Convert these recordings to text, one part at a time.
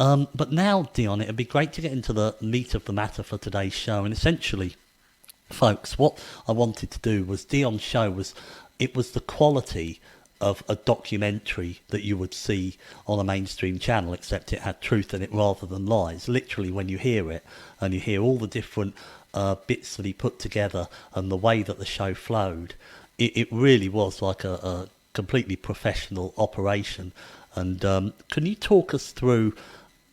But now, Dion, it'd be great to get into the meat of the matter for today's show. And essentially, folks, what I wanted to do was Dion's show was it was the quality of a documentary that you would see on a mainstream channel, except it had truth in it rather than lies. Literally, when you hear it and you hear all the different bits that he put together and the way that the show flowed, it really was like a completely professional operation. And can you talk us through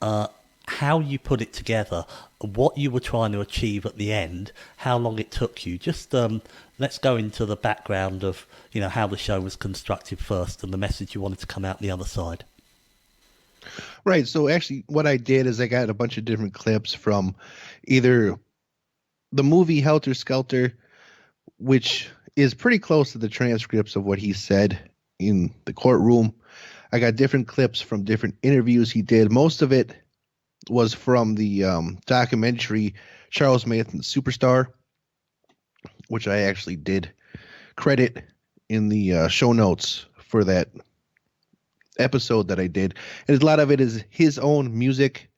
how you put it together, what you were trying to achieve at the end, how long it took you? Just let's go into the background of how the show was constructed first and the message you wanted to come out the other side. Right. So actually, what I did is I got a bunch of different clips from either the movie Helter Skelter, which is pretty close to the transcripts of what he said in the courtroom. I got different clips from different interviews he did. Most of it was from the documentary Charles Manson Superstar, which I actually did credit in the show notes for that episode that I did. And a lot of it is his own music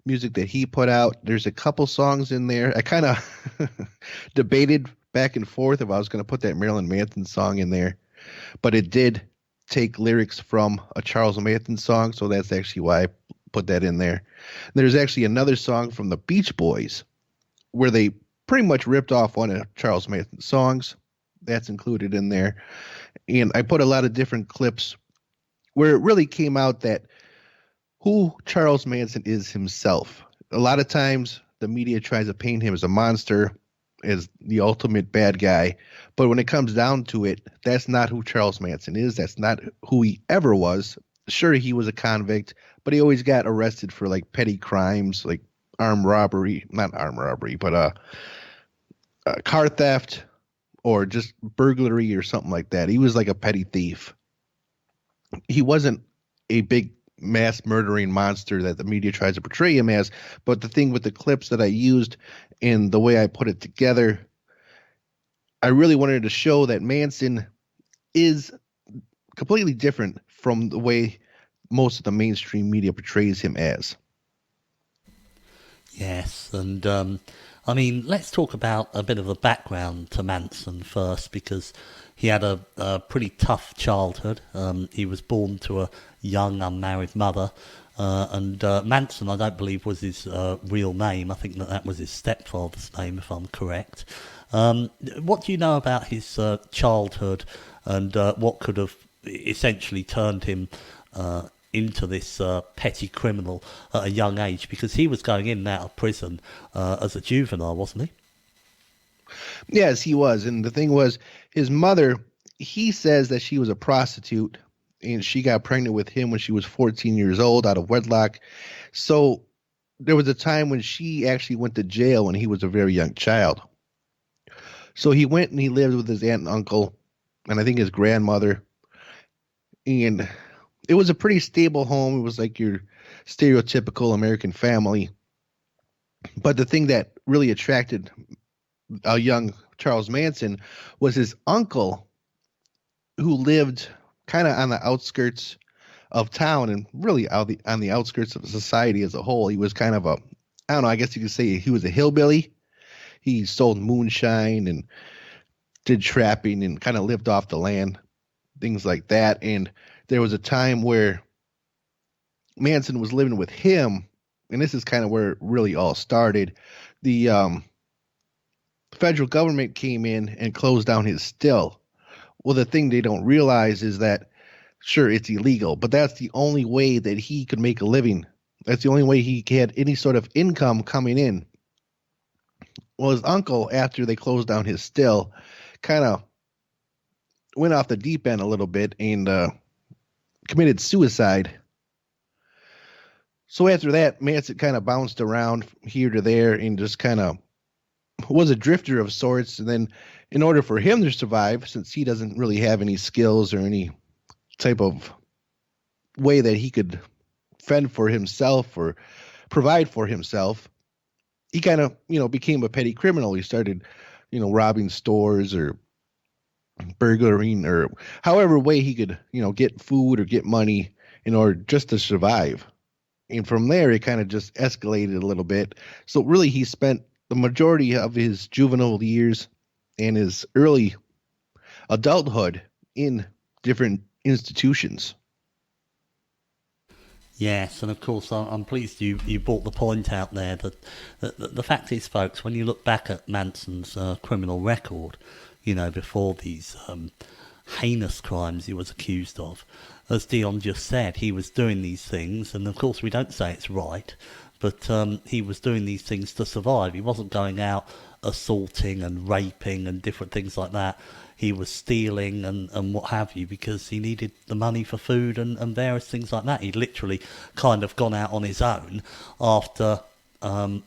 that he put out. There's a couple songs in there. I kind of debated back and forth if I was going to put that Marilyn Manson song in there, but it did take lyrics from a Charles Manson song, so that's actually why I put that in there. There's actually another song from the Beach Boys where they pretty much ripped off one of Charles Manson's songs. That's included in there. And I put a lot of different clips where it really came out that who Charles Manson is himself. A lot of times the media tries to paint him as a monster, as the ultimate bad guy. But when it comes down to it, that's not who Charles Manson is. That's not who he ever was. Sure, he was a convict, but he always got arrested for like petty crimes, like not armed robbery, but car theft or just burglary or something like that. He was like a petty thief. He wasn't a big mass murdering monster that the media tries to portray him as. But the thing with the clips that I used and the way I put it together, I really wanted to show that Manson is completely different from the way most of the mainstream media portrays him as. Yes, and I mean, let's talk about a bit of the background to Manson first, because he had a pretty tough childhood. He was born to a young, unmarried mother, and Manson, I don't believe, was his real name. I think that was his stepfather's name, if I'm correct. What do you know about his childhood and what could have essentially turned him into this petty criminal at a young age? Because he was going in and out of prison as a juvenile, wasn't he? Yes, he was. And the thing was, his mother, he says that she was a prostitute and she got pregnant with him when she was 14 years old out of wedlock. So there was a time when she actually went to jail when he was a very young child. So he went and he lived with his aunt and uncle and I think his grandmother. And it was a pretty stable home. It was like your stereotypical American family. But the thing that really attracted a young Charles Manson was his uncle, who lived kind of on the outskirts of town and really on the outskirts of society as a whole. He was kind of I don't know, I guess you could say he was a hillbilly. He sold moonshine and did trapping and kind of lived off the land, things like that. And there was a time where Manson was living with him, and this is kind of where it really all started. The federal government came in and closed down his still. Well, the thing they don't realize is that, sure, it's illegal, but that's the only way that he could make a living. That's the only way he had any sort of income coming in. Well, his uncle, after they closed down his still, kind of went off the deep end a little bit and committed suicide. So after that, Manson kind of bounced around here to there and just kind of was a drifter of sorts. And then in order for him to survive, since he doesn't really have any skills or any type of way that he could fend for himself or provide for himself, he kind of, became a petty criminal. He started, robbing stores or burglaring or however way he could, get food or get money in order just to survive. And from there, it kind of just escalated a little bit. So really, he spent the majority of his juvenile years and his early adulthood in different institutions. Yes, and of course I'm pleased you brought the point out there that the fact is, folks, when you look back at Manson's criminal record, before these heinous crimes he was accused of, as Dion just said, he was doing these things, and of course we don't say it's right, but he was doing these things to survive. He wasn't going out assaulting and raping and different things like that. He was stealing and what have you because he needed the money for food and various things like that. He'd literally kind of gone out on his own after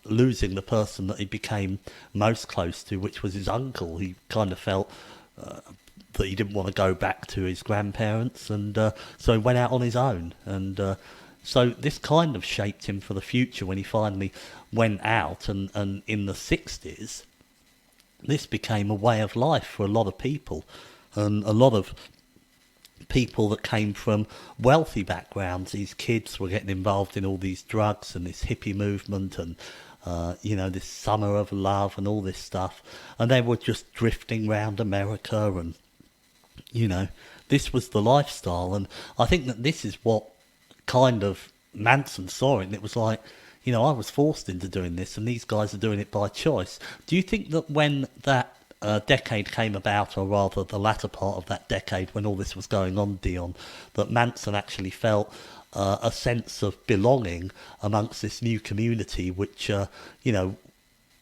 losing the person that he became most close to, which was his uncle. He kind of felt that he didn't want to go back to his grandparents, and so he went out on his own. And so this kind of shaped him for the future when he finally went out, and in the 60s, this became a way of life for a lot of people, and a lot of people that came from wealthy backgrounds. These kids were getting involved in all these drugs and this hippie movement and this summer of love and all this stuff, and they were just drifting around America, and this was the lifestyle. And I think that this is what kind of Manson saw it, and it was like, I was forced into doing this, and these guys are doing it by choice. Do you think that when that decade came about, or rather the latter part of that decade when all this was going on, Dion, that Manson actually felt a sense of belonging amongst this new community, which,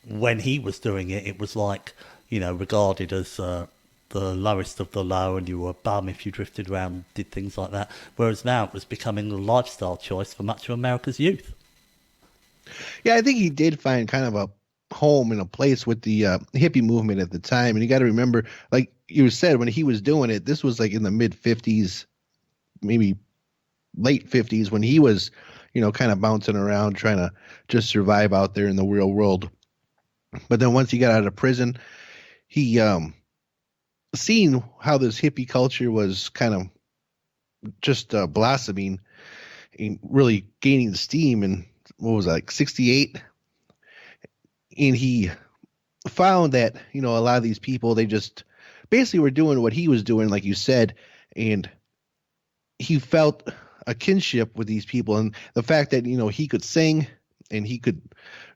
when he was doing it, it was like, regarded as the lowest of the low, and you were a bum if you drifted around and did things like that, whereas now it was becoming a lifestyle choice for much of America's youth? Yeah, I think he did find kind of a home and a place with the hippie movement at the time. And you got to remember, like you said, when he was doing it, this was like in the mid 50s, maybe late 50s, when he was, kind of bouncing around trying to just survive out there in the real world. But then once he got out of prison, he seen how this hippie culture was kind of just blossoming and really gaining steam. And what was that, like 68? And he found that, a lot of these people, they just basically were doing what he was doing, like you said, and he felt a kinship with these people. And the fact that, he could sing and he could,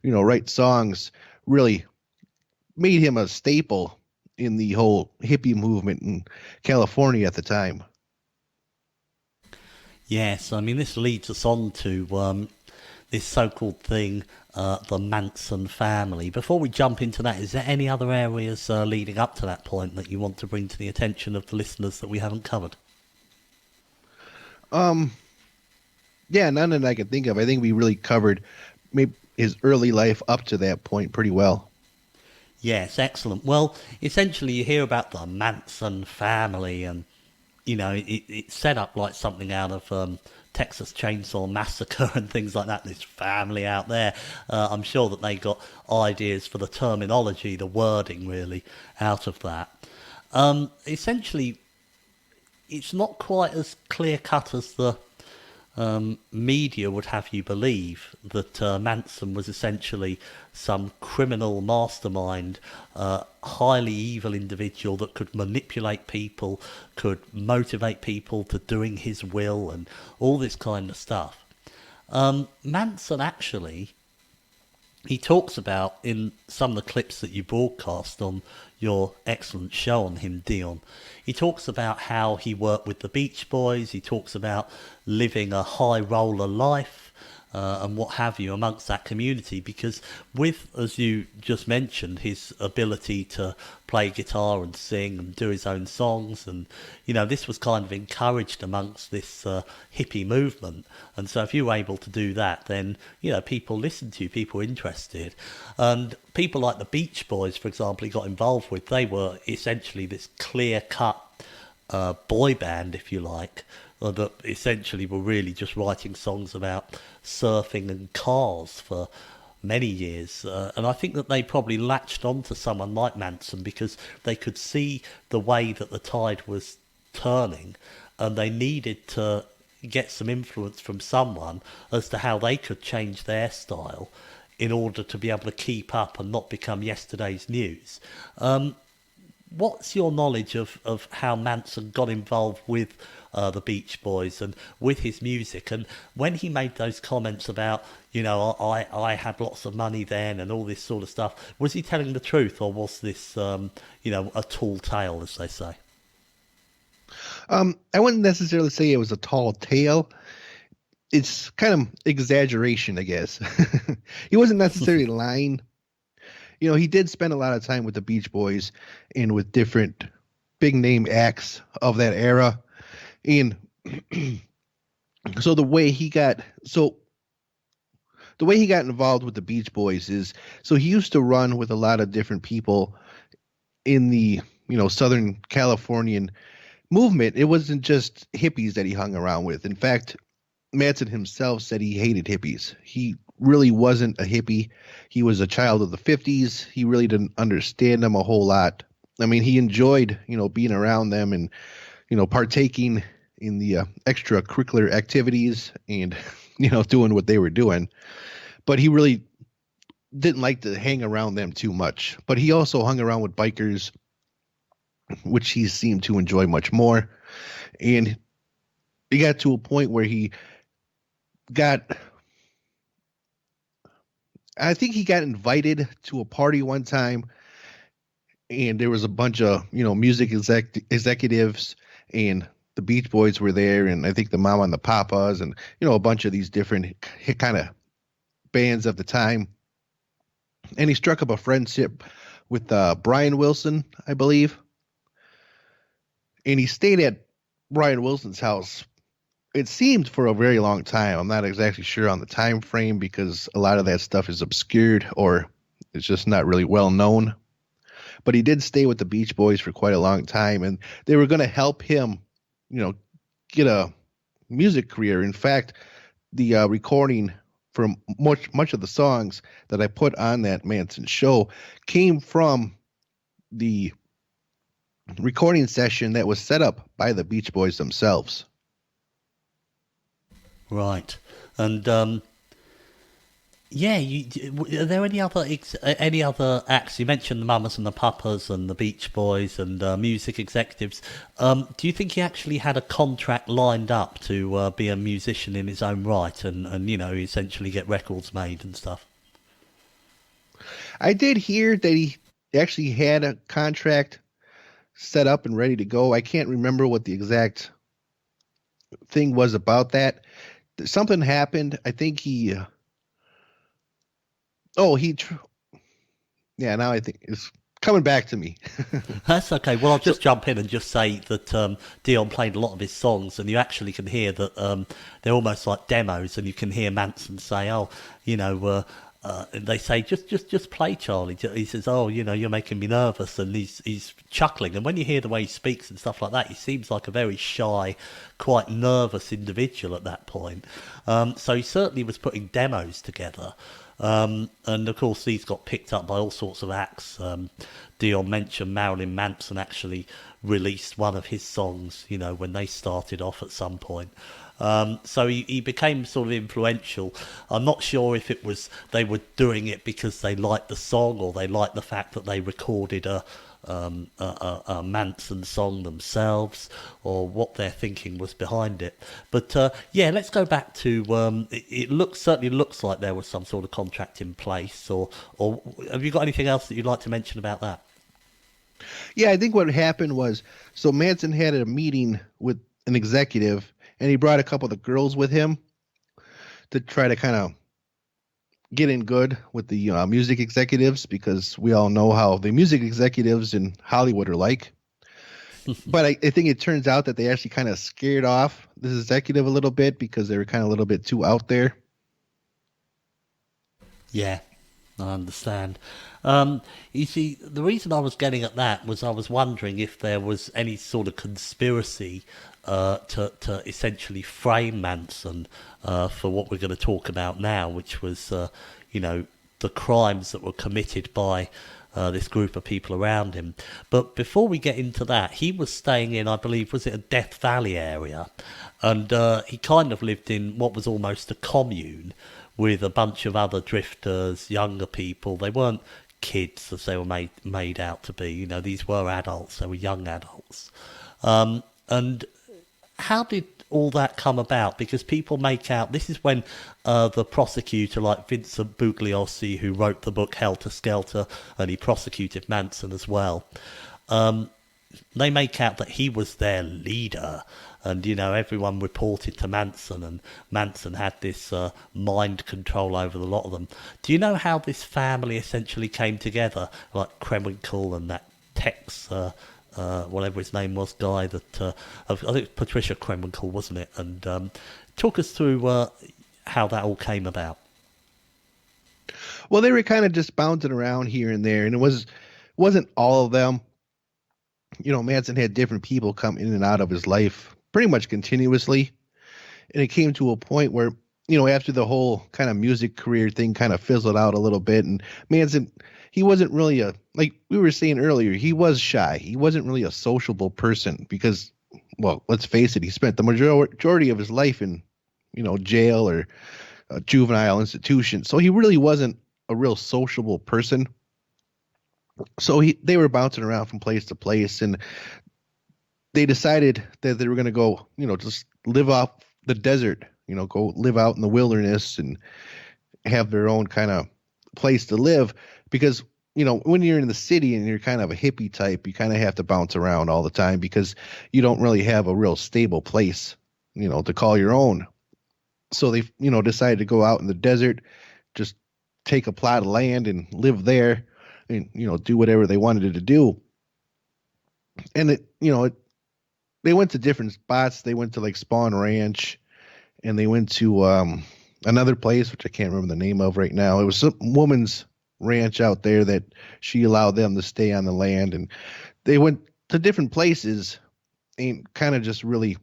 write songs really made him a staple in the whole hippie movement in California at the time. Yes, I mean, this leads us on to this so-called thing, the Manson family. Before we jump into that, is there any other areas leading up to that point that you want to bring to the attention of the listeners that we haven't covered? Yeah, none that I can think of. I think we really covered maybe his early life up to that point pretty well. Yes, excellent. Well, essentially you hear about the Manson family, and it's set up like something out of Texas Chainsaw Massacre and things like that. This family out there, I'm sure that they got ideas for the terminology, the wording really out of that. Essentially, it's not quite as clear cut as the media would have you believe, that Manson was essentially some criminal mastermind, highly evil individual that could manipulate people, could motivate people to doing his will and all this kind of stuff. Manson actually, he talks about in some of the clips that you broadcast on your excellent show on him, Dion, he talks about how he worked with the Beach Boys. He talks about living a high roller life and what have you amongst that community, because with, as you just mentioned, his ability to play guitar and sing and do his own songs, and this was kind of encouraged amongst this hippie movement. And so if you were able to do that, then people listened to you, people were interested. And people like the Beach Boys, for example, he got involved with, they were essentially this clear-cut boy band, if you like, that essentially were really just writing songs about surfing and cars for many years. And I think that they probably latched on to someone like Manson because they could see the way that the tide was turning, and they needed to, get some influence from someone as to how they could change their style in order to be able to keep up and not become yesterday's news. What's your knowledge of how Manson got involved with the Beach Boys and with his music? And when he made those comments about, I had lots of money then and all this sort of stuff, was he telling the truth, or was this, a tall tale, as they say? I wouldn't necessarily say it was a tall tale. It's kind of exaggeration, I guess. He wasn't necessarily lying. He did spend a lot of time with the Beach Boys and with different big name acts of that era. And so the way he got involved with the Beach Boys is, so he used to run with a lot of different people in the, Southern Californian movement. It wasn't just hippies that he hung around with. In fact, Manson himself said he hated hippies. He really wasn't a hippie. He was a child of the 50s. He really didn't understand them a whole lot. I mean, he enjoyed, being around them and, partaking in the extracurricular activities and, doing what they were doing. But he really didn't like to hang around them too much. But he also hung around with bikers, which he seemed to enjoy much more. And he got to a point where I think he got invited to a party one time, and there was a bunch of, music executives, and the Beach Boys were there, and I think the Mama and the Papas, and, a bunch of these different kind of bands of the time. And he struck up a friendship with Brian Wilson, I believe. And he stayed at Brian Wilson's house, it seemed, for a very long time. I'm not exactly sure on the time frame because a lot of that stuff is obscured or it's just not really well known. But he did stay with the Beach Boys for quite a long time, and they were going to help him, get a music career. In fact, the recording for much of the songs that I put on that Manson show came from the recording session that was set up by the Beach Boys themselves. Right. And are there any other acts? You mentioned the Mamas and the Papas and the Beach Boys and music executives. Do you think he actually had a contract lined up to be a musician in his own right and essentially get records made and stuff? I did hear that he actually had a contract set up and ready to go. I can't remember what the exact thing was about that. Something happened. I think now I think it's coming back to me. That's okay. Well, I'll just jump in and just say that Dion played a lot of his songs, and you actually can hear that they're almost like demos, and you can hear Manson say, they say, just play, Charlie. He says, you're making me nervous, and he's chuckling. And when you hear the way he speaks and stuff like that, he seems like a very shy, quite nervous individual at that point. So he certainly was putting demos together. And of course, these got picked up by all sorts of acts. Dion mentioned Marilyn Manson actually released one of his songs, when they started off at some point. So he became sort of influential. I'm not sure if it was they were doing it because they liked the song or they liked the fact that they recorded a Manson song themselves, or what their thinking was behind it. But let's go back to it certainly looks like there was some sort of contract in place. Or have you got anything else that you'd like to mention about that? Yeah, I think what happened was, so Manson had a meeting with an executive, and he brought a couple of the girls with him to try to kind of get in good with the music executives, because we all know how the music executives in Hollywood are like. But I think it turns out that they actually kind of scared off this executive a little bit because they were kind of a little bit too out there. Yeah, I understand. You see, the reason I was getting at that was I was wondering if there was any sort of conspiracy to essentially frame Manson for what we're going to talk about now, which was, the crimes that were committed by this group of people around him. But before we get into that, he was staying in, I believe, was it a Death Valley area? And he kind of lived in what was almost a commune with a bunch of other drifters, younger people. They weren't kids as they were made out to be. You know, these were adults. They were young adults. And how did all that come about? Because people make out this is when the prosecutor, like Vincent Bugliosi, who wrote the book Helter Skelter, and he prosecuted Manson as well, they make out that he was their leader. And, you know, everyone reported to Manson, and Manson had this mind control over a lot of them. Do you know how this family essentially came together? Like Krenwinkel and that Tex, whatever his name was, guy that, I think Patricia Krenwinkel, wasn't it? And talk us through how that all came about. Well, they were kind of just bouncing around here and there, and wasn't all of them. You know, Manson had different people come in and out of his life pretty much continuously. And it came to a point where, you know, after the whole kind of music career thing kind of fizzled out a little bit, and Manson, he wasn't really like we were saying earlier, he was shy. He wasn't really a sociable person because, well, let's face it, he spent the majority of his life in, you know, jail or a juvenile institution. So he really wasn't a real sociable person. So they were bouncing around from place to place, and they decided that they were going to go, you know, just live off the desert, you know, go live out in the wilderness and have their own kind of place to live. Because, you know, when you're in the city and you're kind of a hippie type, you kind of have to bounce around all the time because you don't really have a real stable place, you know, to call your own. So they, you know, decided to go out in the desert, just take a plot of land and live there and, you know, do whatever they wanted to do. And it, you know, they went to different spots. They went to like Spawn Ranch, and they went to another place, which I can't remember the name of right now. It was some woman's ranch out there that she allowed them to stay on the land. And they went to different places and kind of just really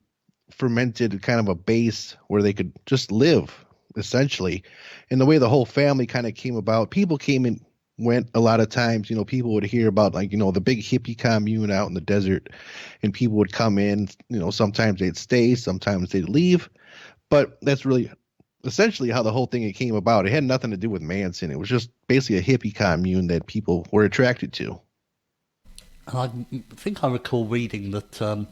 fermented kind of a base where they could just live, essentially. And the way the whole family kind of came about, people came and went a lot of times. You know, people would hear about, like, you know, the big hippie commune out in the desert, and people would come in. You know, sometimes they'd stay, sometimes they'd leave, but that's really essentially how the whole thing came about. It had nothing to do with Manson. It was just basically a hippie commune that people were attracted to. I think I recall reading that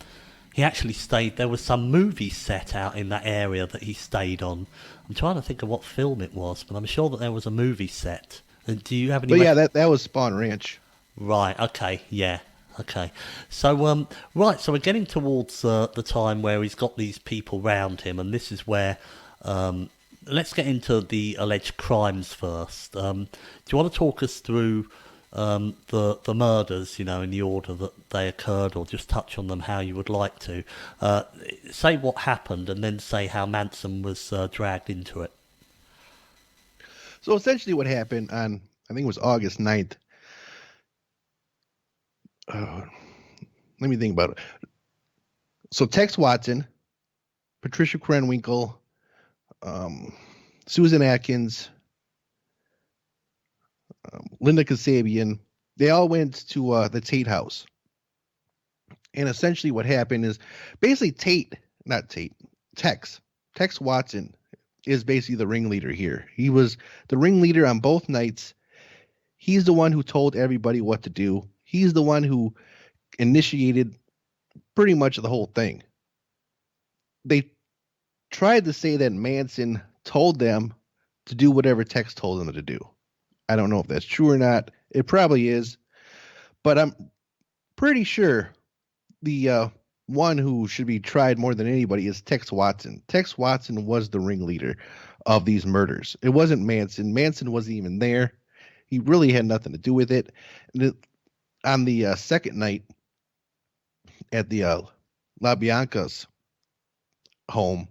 he actually stayed, there was some movie set out in that area that he stayed on. I'm trying to think of what film it was, but I'm sure that there was a movie set. Do you have any? But yeah, that was Spawn Ranch. Right. Okay. Yeah. Okay. So right. So we're getting towards the time where he's got these people round him, and this is where let's get into the alleged crimes first. Do you want to talk us through the murders? You know, in the order that they occurred, or just touch on them how you would like to. Say what happened, and then say how Manson was dragged into it. So essentially what happened on, I think it was August 9th. Let me think about it. So Tex Watson, Patricia Krenwinkel, Susan Atkins, Linda Kasabian, they all went to the Tate house. And essentially what happened is basically Tex Watson is basically the ringleader here. He was the ringleader on both nights. He's the one who told everybody what to do. He's the one who initiated pretty much the whole thing. They tried to say that Manson told them to do whatever Tex told them to do. I don't know if that's true or not. It probably is. But I'm pretty sure the one who should be tried more than anybody is Tex Watson. Tex Watson was the ringleader of these murders. It wasn't Manson. Manson wasn't even there. He really had nothing to do with it. On the second night at the LaBianca's home,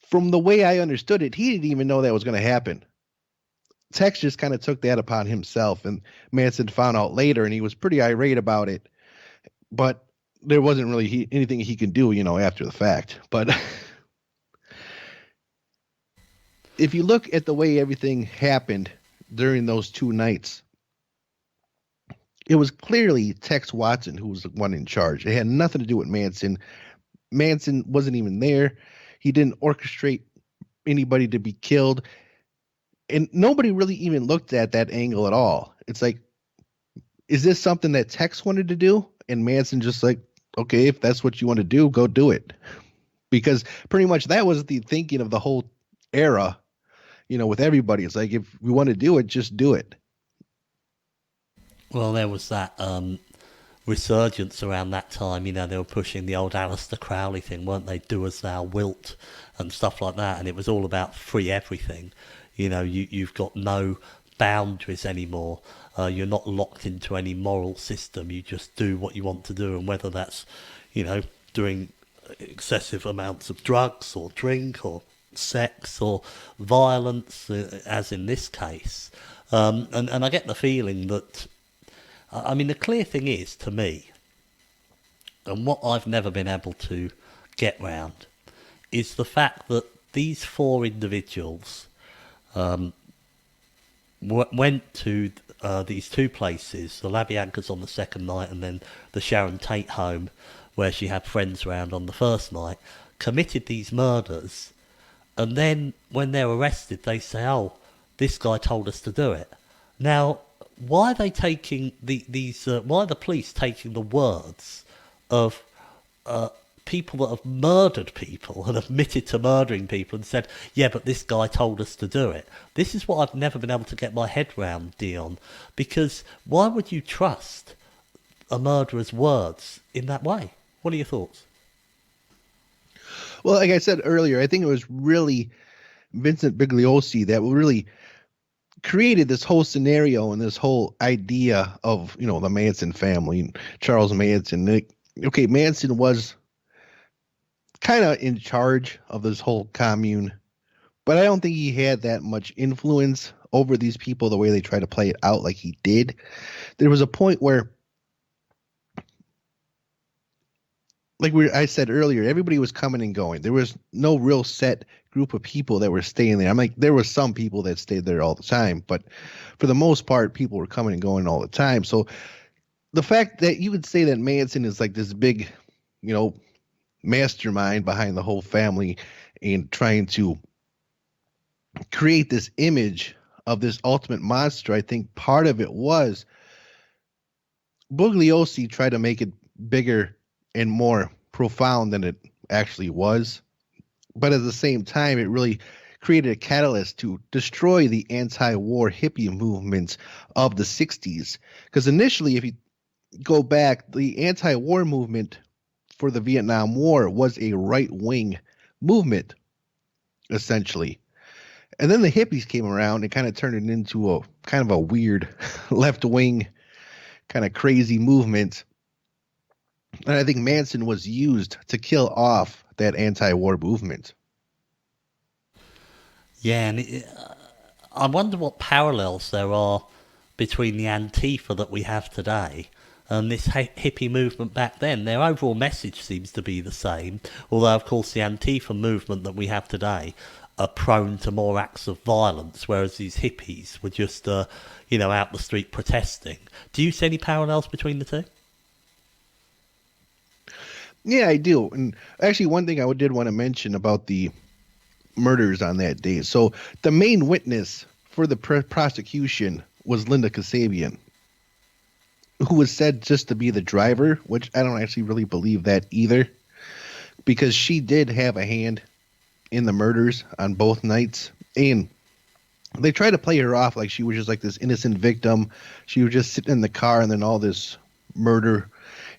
from the way I understood it, he didn't even know that was going to happen. Tex just kind of took that upon himself, and Manson found out later, and he was pretty irate about it. But there wasn't really anything he could do, you know, after the fact. But if you look at the way everything happened during those two nights, it was clearly Tex Watson who was the one in charge. It had nothing to do with Manson. Manson wasn't even there. He didn't orchestrate anybody to be killed. And nobody really even looked at that angle at all. It's like, is this something that Tex wanted to do? And Manson just like, okay, if that's what you want to do, go do it. Because pretty much that was the thinking of the whole era, with everybody. It's like, if we want to do it, just do it. Well, there was that resurgence around that time. They were pushing the old Aleister Crowley thing, weren't they? Do as thou wilt and stuff like that. And it was all about free everything. You've got no boundaries anymore. You're not locked into any moral system. You just do what you want to do. And whether that's, doing excessive amounts of drugs or drink or sex or violence, as in this case. And I get the feeling that, the clear thing is, to me, and what I've never been able to get round, is the fact that these four individuals went to these two places, the LaBianca's on the second night and then the Sharon Tate home where she had friends around on the first night, committed these murders, and then when they're arrested they say, oh, this guy told us to do it. Now, why are they taking why are the police taking the words of people that have murdered people and admitted to murdering people and said, yeah, but this guy told us to do it? This is what I've never been able to get my head round, Dion, because why would you trust a murderer's words in that way? What are your thoughts? Well, like I said earlier, I think it was really Vincent Bugliosi that really created this whole scenario and this whole idea of, the Manson family, Charles Manson. Okay, Manson was kind of in charge of this whole commune, but I don't think he had that much influence over these people the way they try to play it out like he did. There was a point where, like I said earlier, everybody was coming and going. There was no real set group of people that were staying there. I'm like, there were some people that stayed there all the time, but for the most part, people were coming and going all the time. So the fact that you would say that Manson is like this big, mastermind behind the whole family and trying to create this image of this ultimate monster, I think part of it was Bugliosi tried to make it bigger and more profound than it actually was. But at the same time, it really created a catalyst to destroy the anti-war hippie movements of the 60s. Because initially, if you go back, the anti-war movement for the Vietnam War was a right-wing movement, essentially. And then the hippies came around and kind of turned it into a kind of a weird left-wing, kind of crazy movement. And I think Manson was used to kill off that anti-war movement. Yeah, and I wonder what parallels there are between the Antifa that we have today and this hippie movement back then. Their overall message seems to be the same, although of course the Antifa movement that we have today are prone to more acts of violence, whereas these hippies were just, out the street protesting. Do you see any parallels between the two? Yeah, I do. And actually, one thing I did want to mention about the murders on that day. So the main witness for the prosecution was Linda Kasabian, who was said just to be the driver, which I don't actually really believe that either, because she did have a hand in the murders on both nights. And they tried to play her off like she was just like this innocent victim. She was just sitting in the car, and then all this murder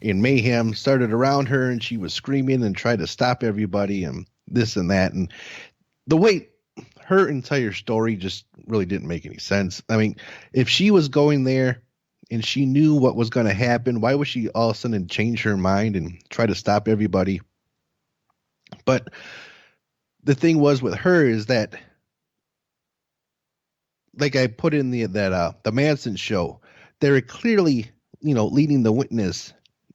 and mayhem started around her, and she was screaming and tried to stop everybody and this and that. And the way her entire story just really didn't make any sense. I mean, if she was going there and she knew what was going to happen, why would she all of a sudden change her mind and try to stop everybody? But the thing was with her is that, like I put in the Manson show, they were clearly, leading the witness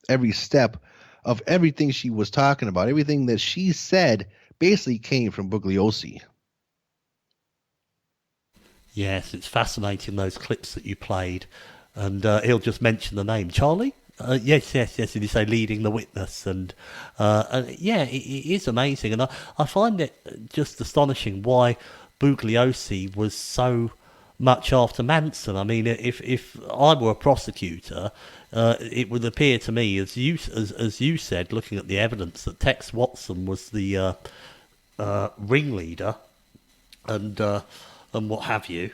every step of everything she was talking about. Everything that she said basically came from Bugliosi. Yes, it's fascinating, those clips that you played and he'll just mention the name Charlie. Yes, yes, yes. And you say leading the witness, and yeah, it is amazing, and I find it just astonishing why Bugliosi was so much after Manson. I mean, if I were a prosecutor, it would appear to me, as you said, looking at the evidence, that Tex Watson was the ringleader, and what have you,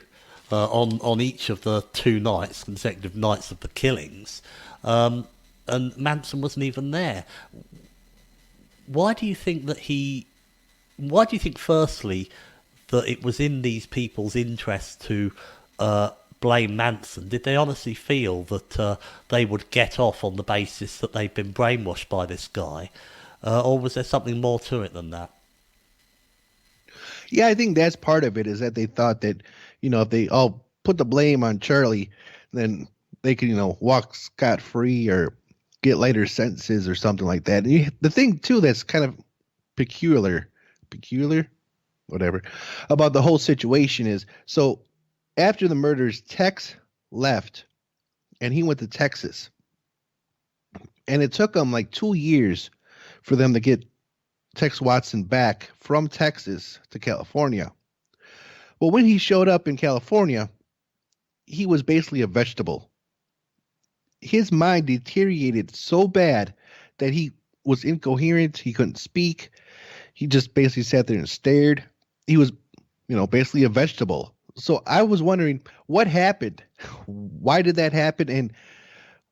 on each of the consecutive nights of the killings, and Manson wasn't even there. Why do you think that he? Why do you think, firstly, that it was in these people's interest to blame Manson? Did they honestly feel that they would get off on the basis that they'd been brainwashed by this guy, or was there something more to it than that? Yeah, I think that's part of it, is that they thought that, if they all put the blame on Charlie, then they could, walk scot free or get lighter sentences or something like that. And the thing too that's kind of peculiar, whatever, about the whole situation is, so after the murders, Tex left and he went to Texas, and it took them like 2 years for them to get Tex Watson back from Texas to California. Well, when he showed up in California, he was basically a vegetable. His mind deteriorated so bad that he was incoherent. He couldn't speak. He just basically sat there and stared. He was, basically a vegetable. So I was wondering what happened. Why did that happen? And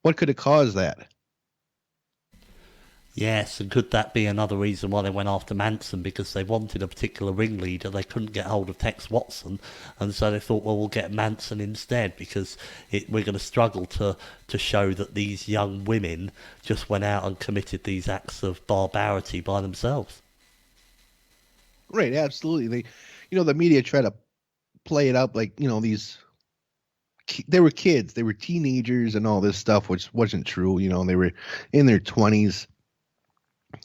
what could have caused that? Yes, and could that be another reason why they went after Manson? Because they wanted a particular ringleader, they couldn't get hold of Tex Watson, and so they thought, well, we'll get Manson instead, because we're going to struggle to show that these young women just went out and committed these acts of barbarity by themselves. Right, absolutely. The media try to play it up like, they were kids, they were teenagers and all this stuff, which wasn't true. They were in their 20s.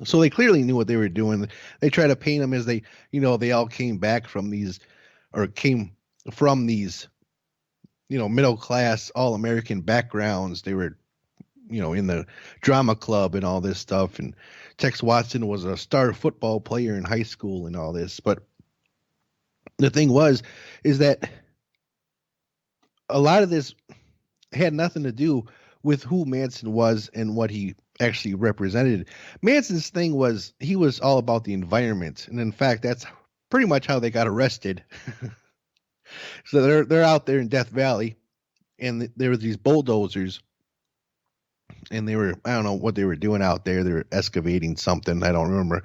So they clearly knew what they were doing. They try to paint them as they all came back from these, or came from these, middle class, all American backgrounds. They were, in the drama club and all this stuff. And Tex Watson was a star football player in high school and all this. But the thing is that a lot of this had nothing to do with who Manson was and what he actually represented. Manson's thing was, he was all about the environment, and in fact, that's pretty much how they got arrested. So they're out there in Death Valley, and there were these bulldozers, and they were, I don't know what they were doing out there. They were excavating something. I don't remember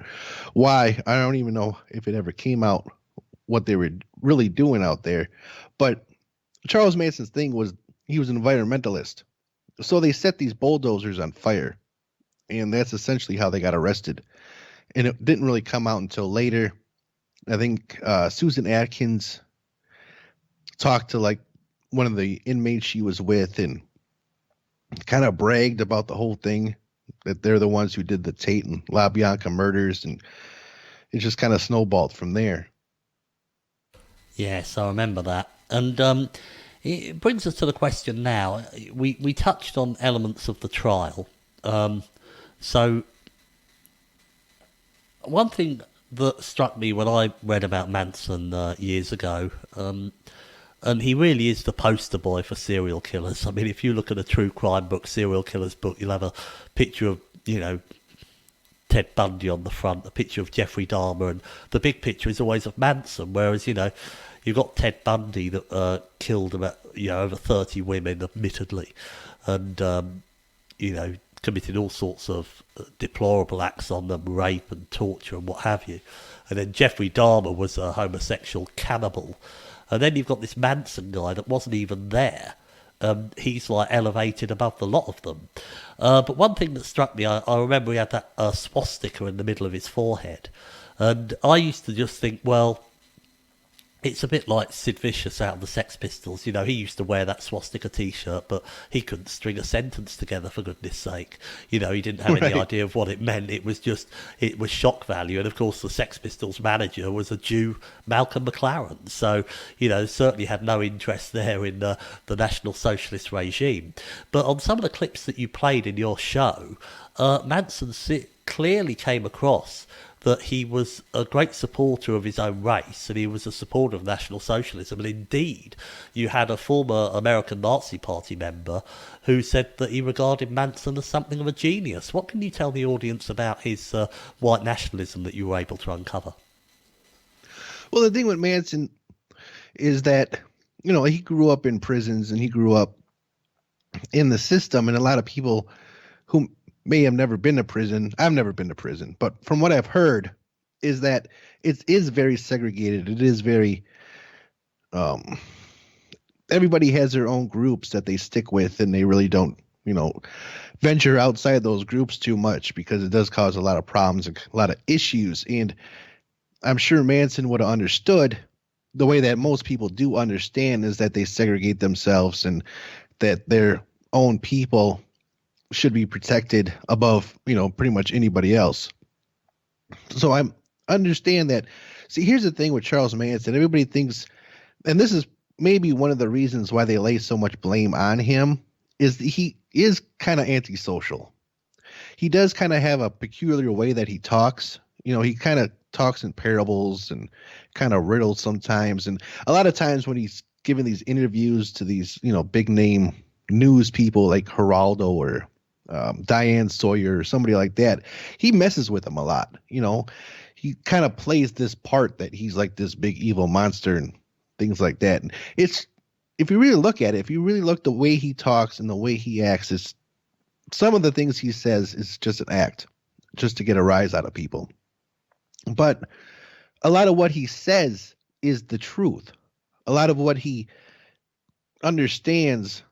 why. I don't even know if it ever came out what they were really doing out there. But Charles Manson's thing was, he was an environmentalist. So they set these bulldozers on fire. And that's essentially how they got arrested. And it didn't really come out until later. I think Susan Atkins talked to like one of the inmates she was with and kind of bragged about the whole thing, that they're the ones who did the Tate and LaBianca murders. And it just kind of snowballed from there. Yes, I remember that. And it brings us to the question now. We touched on elements of the trial. So one thing that struck me when I read about Manson years ago, and he really is the poster boy for serial killers. I mean, if you look at a true crime book, serial killers book, you'll have a picture of, Ted Bundy on the front, a picture of Jeffrey Dahmer, and the big picture is always of Manson, whereas, you've got Ted Bundy that killed about, over 30 women, admittedly, and, committed all sorts of deplorable acts on them, rape and torture and what have you. And then Jeffrey Dahmer was a homosexual cannibal. And then you've got this Manson guy that wasn't even there. He's like elevated above the lot of them. But one thing that struck me, I remember he had that swastika in the middle of his forehead. And I used to just think, well, It's a bit like Sid Vicious out of the Sex Pistols. You know, he used to wear that swastika T-shirt, but he couldn't string a sentence together, for goodness sake. You know, he didn't have any Right. idea of what it meant. It was shock value. And of course, the Sex Pistols manager was a Jew, Malcolm McLaren. So, you know, certainly had no interest there in the National Socialist regime. But on some of the clips that you played in your show, Manson clearly came across that he was a great supporter of his own race and he was a supporter of National Socialism. And indeed, you had a former American Nazi Party member who said that he regarded Manson as something of a genius. What can you tell the audience about his white nationalism that you were able to uncover? Well, the thing with Manson is that, he grew up in prisons and he grew up in the system, and a lot of people who may have never been to prison, I've never been to prison, but from what I've heard is that it is very segregated. It is very, um, everybody has their own groups that they stick with, and they really don't, venture outside those groups too much because it does cause a lot of problems and a lot of issues. And I'm sure Manson would have understood the way that most people do understand is that they segregate themselves and that their own people should be protected above, pretty much anybody else. So I understand that. See, here's the thing with Charles Manson. Everybody thinks, and this is maybe one of the reasons why they lay so much blame on him, is that he is kind of antisocial. He does kind of have a peculiar way that he talks. He kind of talks in parables and kind of riddles sometimes. And a lot of times when he's giving these interviews to these, big name news people like Geraldo or Diane Sawyer or somebody like that, he messes with them a lot. He kind of plays this part that he's like this big evil monster and things like that. And it's, if you really look at it, if you really look the way he talks and the way he acts, it's some of the things he says is just an act, just to get a rise out of people. But a lot of what he says is the truth. A lot of what he understands,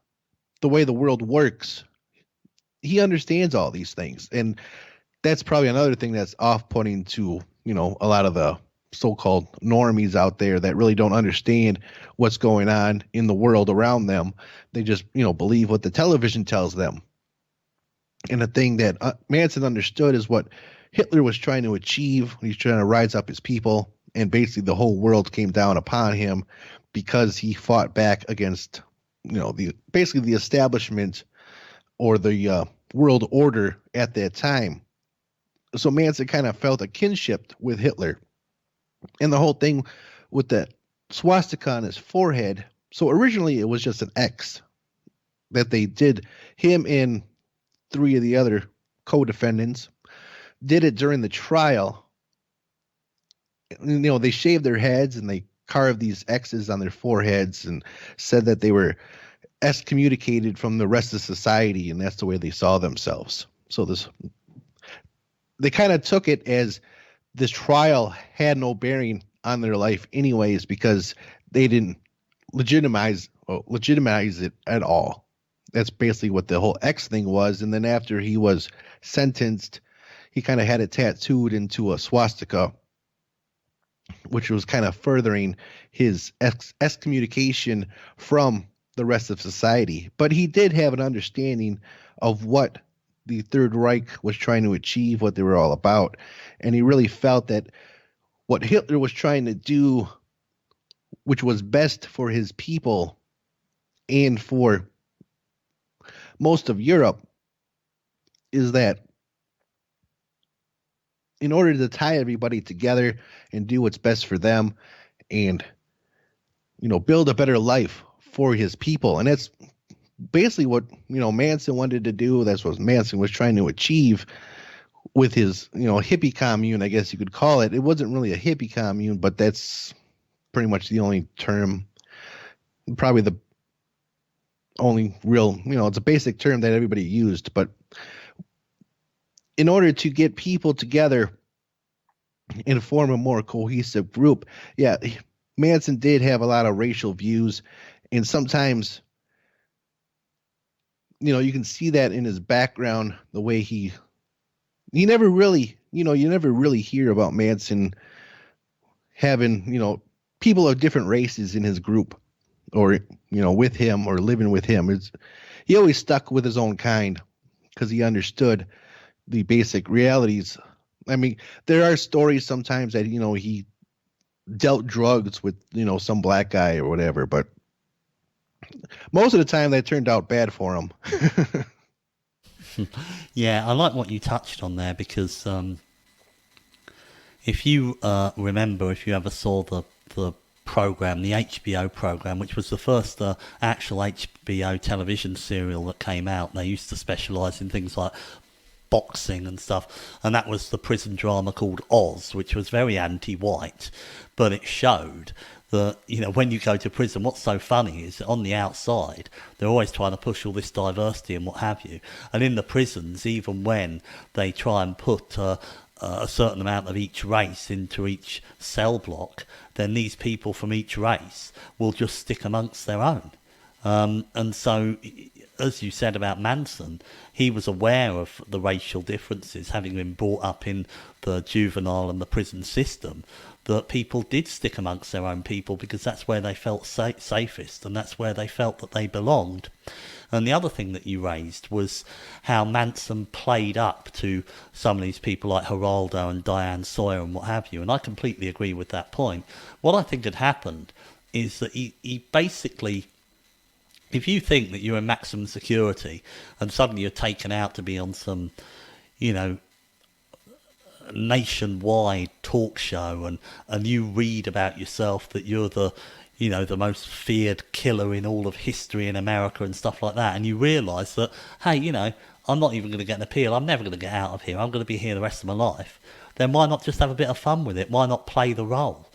the way the world works, he understands all these things. And that's probably another thing that's off-putting to, a lot of the so-called normies out there that really don't understand what's going on in the world around them. They just, believe what the television tells them. And the thing that Manson understood is what Hitler was trying to achieve. He's trying to rise up his people. And basically the whole world came down upon him because he fought back against, basically the establishment or the world order at that time. So Manson kind of felt a kinship with Hitler. And the whole thing with the swastika on his forehead. So originally it was just an X that they did. Him and 3 of the other co-defendants did it during the trial. They shaved their heads and they carved these X's on their foreheads and said that they were excommunicated from the rest of society, and that's the way they saw themselves. So they kind of took it as this trial had no bearing on their life anyways, because they didn't legitimize it at all. That's basically what the whole X thing was. And then after he was sentenced, he kind of had it tattooed into a swastika, which was kind of furthering his excommunication from the rest of society. But he did have an understanding of what the Third Reich was trying to achieve, what they were all about. And he really felt that what Hitler was trying to do, which was best for his people and for most of Europe, is that in order to tie everybody together and do what's best for them and, build a better life for his people. And that's basically what, Manson wanted to do. That's what Manson was trying to achieve with his, hippie commune, I guess you could call it. It wasn't really a hippie commune, but that's pretty much the only term, probably the only real, it's a basic term that everybody used. But in order to get people together and form a more cohesive group, yeah, Manson did have a lot of racial views, and sometimes, you can see that in his background, the way he never really, you never really hear about Manson having, people of different races in his group, or with him or living with him. He always stuck with his own kind because he understood the basic realities. I mean, there are stories sometimes that he dealt drugs with some black guy or whatever, but most of the time that turned out bad for him. Yeah, I like what you touched on there because if you remember, if you ever saw the program, the HBO program, which was the first actual HBO television serial that came out, they used to specialise in things like boxing and stuff, and that was the prison drama called Oz, which was very anti-white, but it showed that when you go to prison, what's so funny is that on the outside they're always trying to push all this diversity and what have you, and in the prisons, even when they try and put a certain amount of each race into each cell block, then these people from each race will just stick amongst their own. And so, as you said about Manson, he was aware of the racial differences, having been brought up in the juvenile and the prison system, that people did stick amongst their own people because that's where they felt safest and that's where they felt that they belonged. And the other thing that you raised was how Manson played up to some of these people like Geraldo and Diane Sawyer and what have you, and I completely agree with that point. What I think had happened is that he basically, if you think that you're in maximum security and suddenly you're taken out to be on some, nationwide talk show and you read about yourself that you're the most feared killer in all of history in America and stuff like that, and you realise that, hey, I'm not even going to get an appeal, I'm never going to get out of here, I'm going to be here the rest of my life, then why not just have a bit of fun with it? Why not play the role?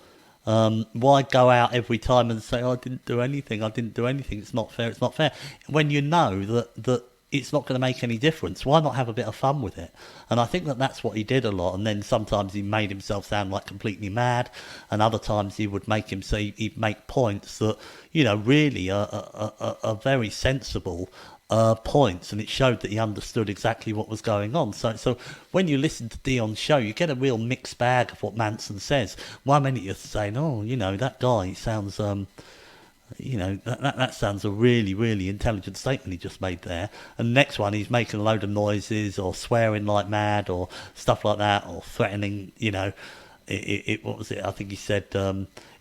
Why go out every time and say, I didn't do anything, it's not fair, when you know that it's not going to make any difference? Why not have a bit of fun with it? And I think that that's what he did a lot. And then sometimes he made himself sound like completely mad, and other times he would make he'd make points that really are very sensible points, and it showed that he understood exactly what was going on. So when you listen to Dion's show, you get a real mixed bag of what Manson says. One minute you're saying, that guy sounds that sounds a really, really intelligent statement he just made there. And the next one, he's making a load of noises or swearing like mad or stuff like that, or threatening, what was it? I think he said,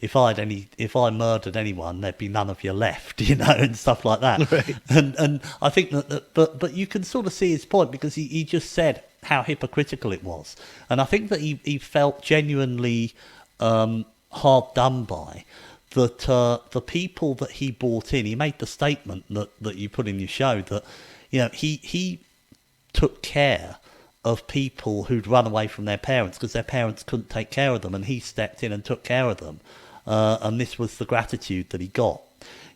if I murdered anyone, there'd be none of you left, and stuff like that. Right. And I think but you can sort of see his point, because he just said how hypocritical it was. And I think that he felt genuinely hard done by that the people that he brought in. He made the statement that you put in your show that he took care of people who'd run away from their parents because their parents couldn't take care of them, and he stepped in and took care of them, and this was the gratitude that he got.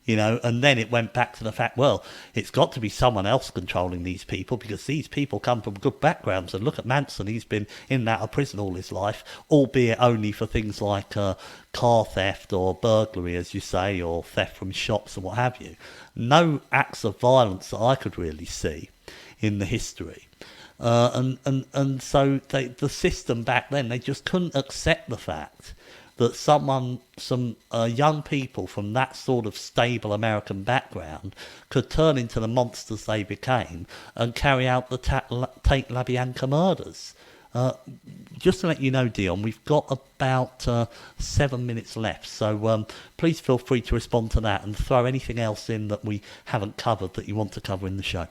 And then it went back to the fact, well, it's got to be someone else controlling these people, because these people come from good backgrounds. And look at Manson, he's been in and out of prison all his life, albeit only for things like car theft or burglary, as you say, or theft from shops and what have you. No acts of violence that I could really see in the history. And so the system back then, they just couldn't accept the fact that some young people from that sort of stable American background could turn into the monsters they became and carry out the Tate LaBianca murders. Just to let you know, Dion, we've got about 7 minutes left, so please feel free to respond to that and throw anything else in that we haven't covered that you want to cover in the show.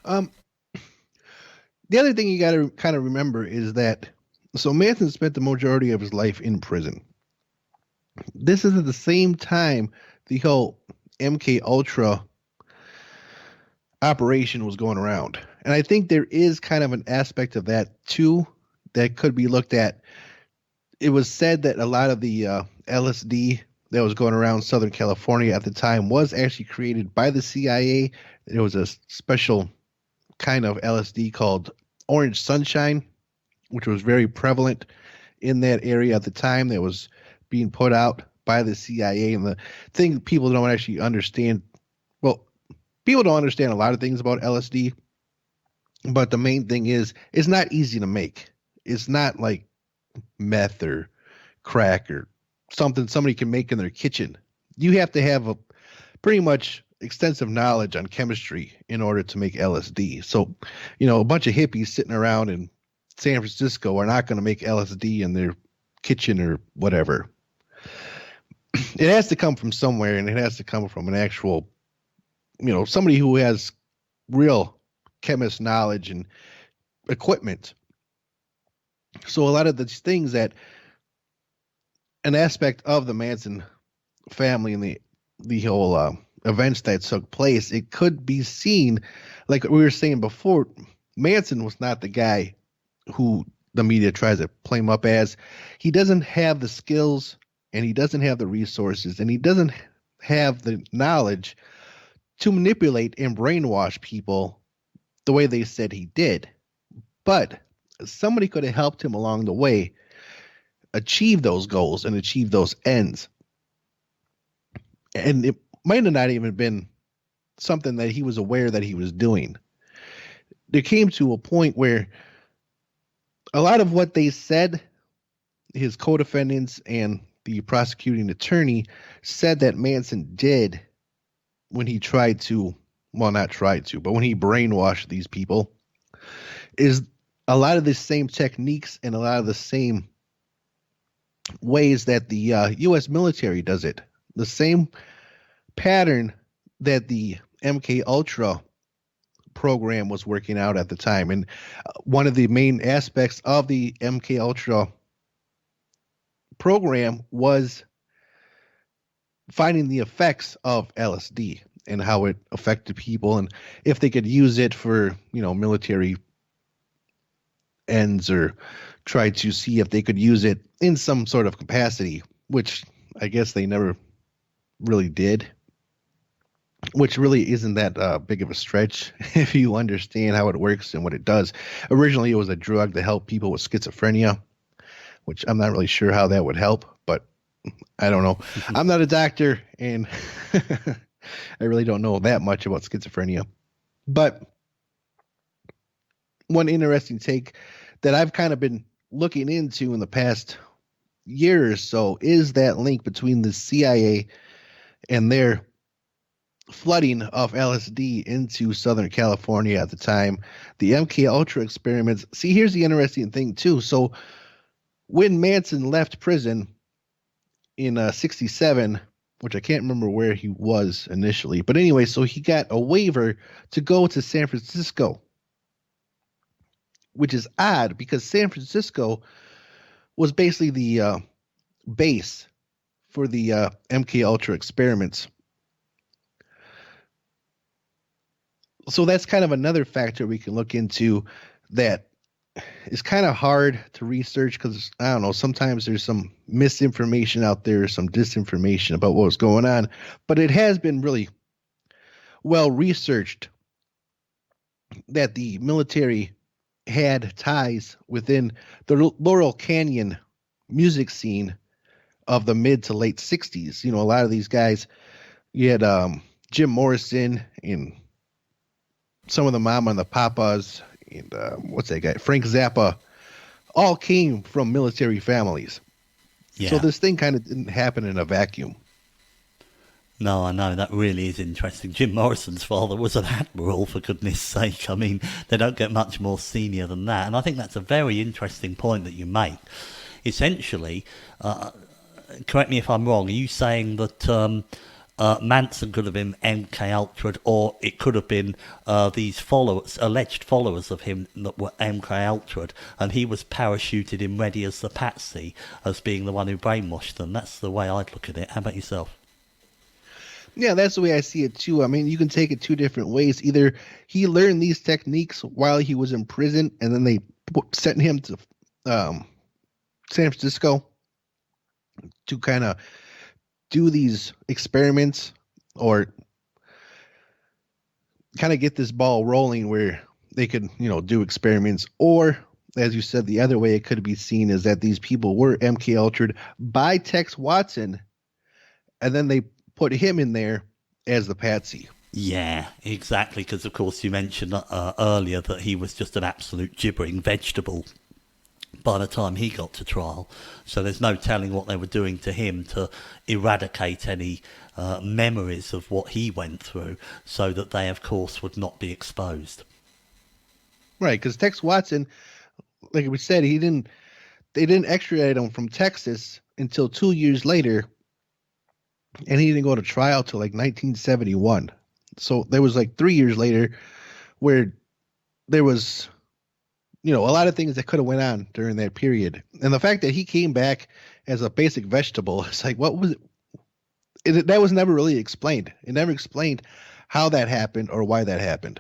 The other thing you got to kind of remember is that, so Manson spent the majority of his life in prison. This is at the same time the whole MK Ultra operation was going around. And I think there is kind of an aspect of that too that could be looked at. It was said that a lot of the LSD that was going around Southern California at the time was actually created by the CIA. There was a special kind of LSD called Orange Sunshine, which was very prevalent in that area at the time, that was being put out by the CIA. And the thing people don't actually understand, well, people don't understand a lot of things about LSD, but the main thing is it's not easy to make. It's not like meth or crack or something somebody can make in their kitchen. You have to have a pretty much extensive knowledge on chemistry in order to make LSD. So, a bunch of hippies sitting around in San Francisco are not going to make LSD in their kitchen or whatever. It has to come from somewhere, and it has to come from an actual, somebody who has real chemist knowledge and equipment. So a lot of these things that an aspect of the Manson family and the whole events that took place, it could be seen, like we were saying before, Manson was not the guy who the media tries to play him up as. He doesn't have the skills, and he doesn't have the resources, and he doesn't have the knowledge to manipulate and brainwash people the way they said he did. But somebody could have helped him along the way achieve those goals and achieve those ends. And it might have not even been something that he was aware that he was doing. There came to a point where a lot of what they said, his co-defendants and the prosecuting attorney said that Manson did when he tried to, well, not tried to, but when he brainwashed these people, is a lot of the same techniques and a lot of the same ways that the U.S. military does it. The same pattern that the MK Ultra program was working out at the time. And one of the main aspects of the MK Ultra program was finding the effects of LSD and how it affected people, and if they could use it for, military ends, or try to see if they could use it in some sort of capacity, which I guess they never really did, which really isn't that big of a stretch if you understand how it works and what it does. Originally, it was a drug to help people with schizophrenia, which I'm not really sure how that would help, but I don't know. I'm not a doctor, and I really don't know that much about schizophrenia. But one interesting take that I've kind of been looking into in the past year or so is that link between the CIA and their flooding of LSD into Southern California at the time, the MK Ultra experiments. See, here's the interesting thing too. So when Manson left prison in 67, which I can't remember where he was initially, but anyway, so he got a waiver to go to San Francisco, which is odd because San Francisco was basically the base for the MK Ultra experiments. So that's kind of another factor we can look into that is kind of hard to research because, I don't know, sometimes there's some misinformation out there, some disinformation about what was going on, but it has been really well researched that the military had ties within the Laurel Canyon music scene of the mid to late 60s. A lot of these guys, you had Jim Morrison and some of the Mama and the Papas, and what's that guy? Frank Zappa, all came from military families. Yeah. So this thing kind of didn't happen in a vacuum. No, I know, that really is interesting. Jim Morrison's father was an admiral, for goodness sake. I mean, they don't get much more senior than that. And I think that's a very interesting point that you make. Essentially, correct me if I'm wrong, are you saying that Manson could have been MK Ultra, or it could have been these followers, alleged followers of him that were MK Ultra, and he was parachuted in ready as the patsy, as being the one who brainwashed them? That's the way I'd look at it. How about yourself? Yeah, that's the way I see it too. I mean, you can take it two different ways. Either he learned these techniques while he was in prison, and then they sent him to San Francisco to kind of do these experiments, or kind of get this ball rolling where they could, do experiments. Or, as you said, the other way it could be seen is that these people were MK Ultra'd by Tex Watson, and then they put him in there as the patsy. Yeah, exactly, because of course you mentioned earlier that he was just an absolute gibbering vegetable by the time he got to trial. So there's no telling what they were doing to him to eradicate any memories of what he went through, so that they, of course, would not be exposed. Right, because Tex Watson, like we said, they didn't extradite him from Texas until 2 years later, and he didn't go to trial till like 1971. So there was like 3 years later where there was, a lot of things that could have went on during that period. And the fact that he came back as a basic vegetable, it's like, what was it? That was never really explained. It never explained how that happened or why that happened.